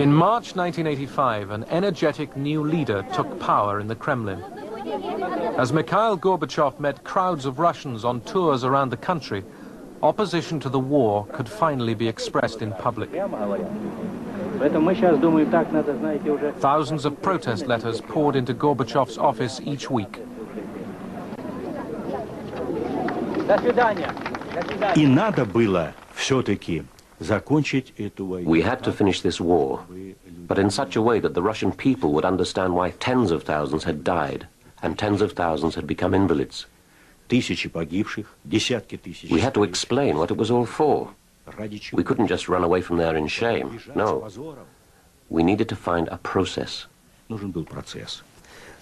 In March 1985, an energetic new leader took power in the Kremlin. As Mikhail Gorbachev met crowds of Russians on tours around the country, opposition to the war could finally be expressed in public. Thousands of protest letters poured into Gorbachev's office each week. И надо было все-таки закончить эту войну. We had to finish this war, but in such a way that the Russian people would understand why tens of thousands had died and tens of thousands had become invalids. Тысячи погибших, десятки тысяч. We had to explain what it was all for. We couldn't just run away from there in shame. No. We needed to find a process. Нужен был процесс.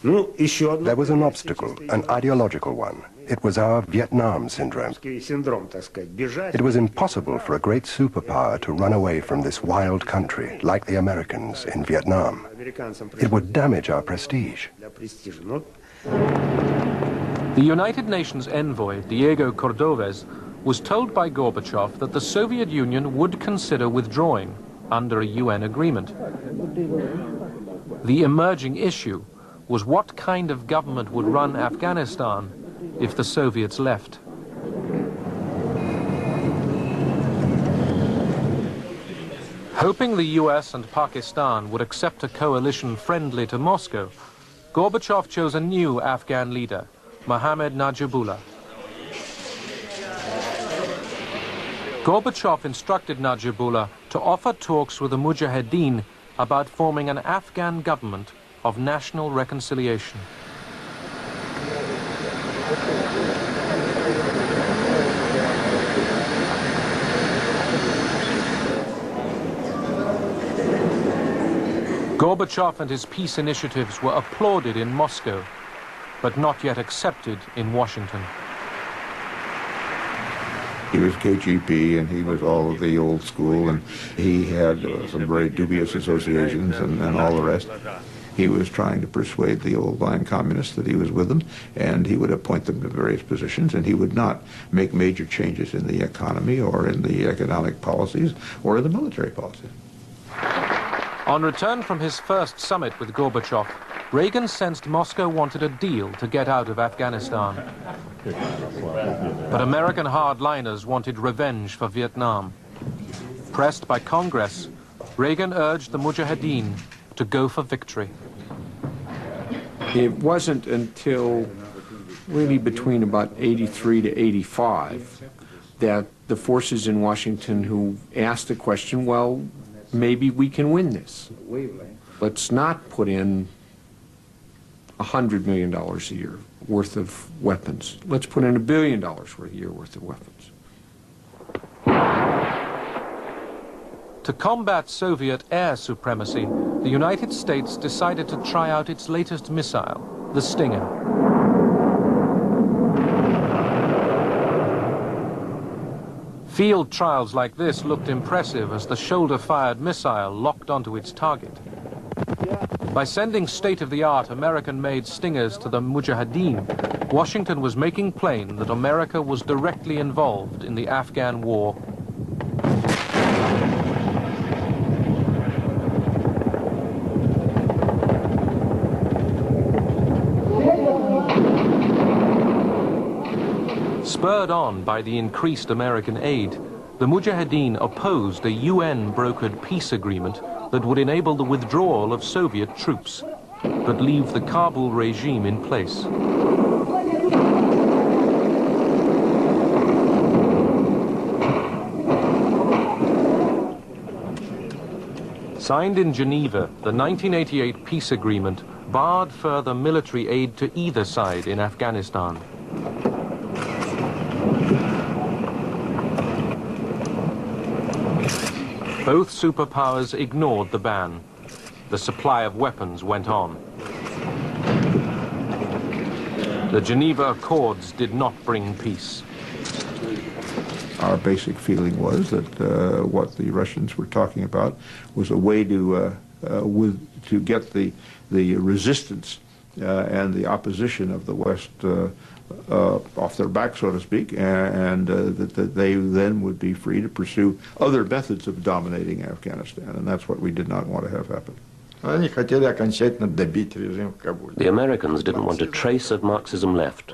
There was an obstacle, an ideological one. It was our Vietnam syndrome. It was impossible for a great superpower to run away from this wild country, like the Americans in Vietnam. It would damage our prestige. The United Nations envoy, Diego Cordovez, was told by Gorbachev that the Soviet Union would consider withdrawing under a UN agreement. The emerging issue was what kind of government would run Afghanistan if the Soviets left. Hoping the US and Pakistan would accept a coalition friendly to Moscow, Gorbachev chose a new Afghan leader, Mohammad Najibullah. Gorbachev instructed Najibullah to offer talks with the Mujahideen about forming an Afghan government of national reconciliation. Gorbachev and his peace initiatives were applauded in Moscow, but not yet accepted in Washington. He was KGB, and he was all of the old school, and he had some very dubious associations and all the rest. He was trying to persuade the old-line communists that he was with them, and he would appoint them to various positions, and he would not make major changes in the economy or in the economic policies or in the military policies. On return from his first summit with Gorbachev, Reagan sensed Moscow wanted a deal to get out of Afghanistan. But American hardliners wanted revenge for Vietnam. Pressed by Congress, Reagan urged the Mujahideen to go for victory. It wasn't until really between about 83 to 85 that the forces in Washington who asked the question, well, maybe we can win this. Let's not put in $100 million a year worth of weapons. Let's put in $1 billion a year worth of weapons. To combat Soviet air supremacy, the United States decided to try out its latest missile, the Stinger. Field trials like this looked impressive as the shoulder-fired missile locked onto its target. By sending state-of-the-art American-made Stingers to the Mujahideen, Washington was making plain that America was directly involved in the Afghan war. Spurred on by the increased American aid, the Mujahideen opposed a UN-brokered peace agreement that would enable the withdrawal of Soviet troops, but leave the Kabul regime in place. Signed in Geneva, the 1988 peace agreement barred further military aid to either side in Afghanistan. Both superpowers ignored the ban. The supply of weapons went on. The Geneva Accords did not bring peace. Our basic feeling was that what the Russians were talking about was a way to get the resistance and the opposition of the West off their back, so to speak, and that they then would be free to pursue other methods of dominating Afghanistan, and that's what we did not want to have happen. The Americans didn't want a trace of Marxism left.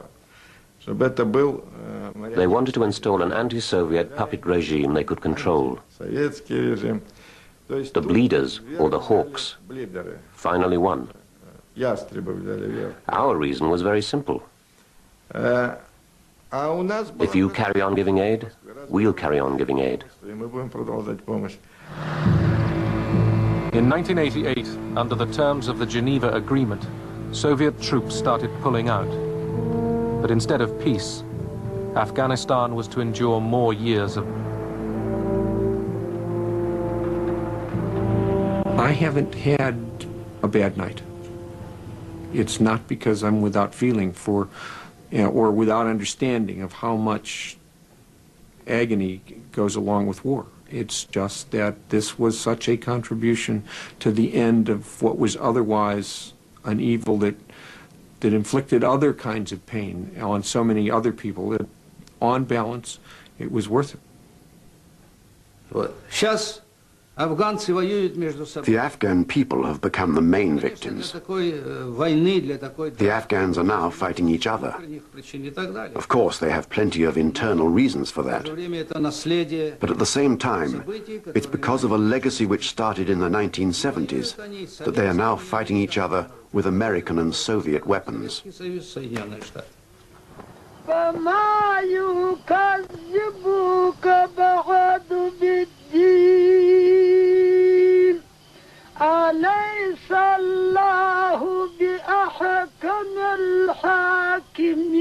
They wanted to install an anti-Soviet puppet regime they could control. The bleeders, or the hawks, finally won. Our reason was very simple. If you carry on giving aid, we'll carry on giving aid. In 1988, under the terms of the Geneva Agreement, Soviet troops started pulling out. But instead of peace, Afghanistan was to endure more years of... I haven't had a bad night. It's not because I'm without feeling for, or without understanding of how much agony goes along with war. It's just that this was such a contribution to the end of what was otherwise an evil that inflicted other kinds of pain on so many other people that, on balance, it was worth it. The Afghan people have become the main victims. The Afghans are now fighting each other. Of course, they have plenty of internal reasons for that. But at the same time, it's because of a legacy which started in the 1970s that they are now fighting each other with American and Soviet weapons. أليس الله بأحكم الحاكمين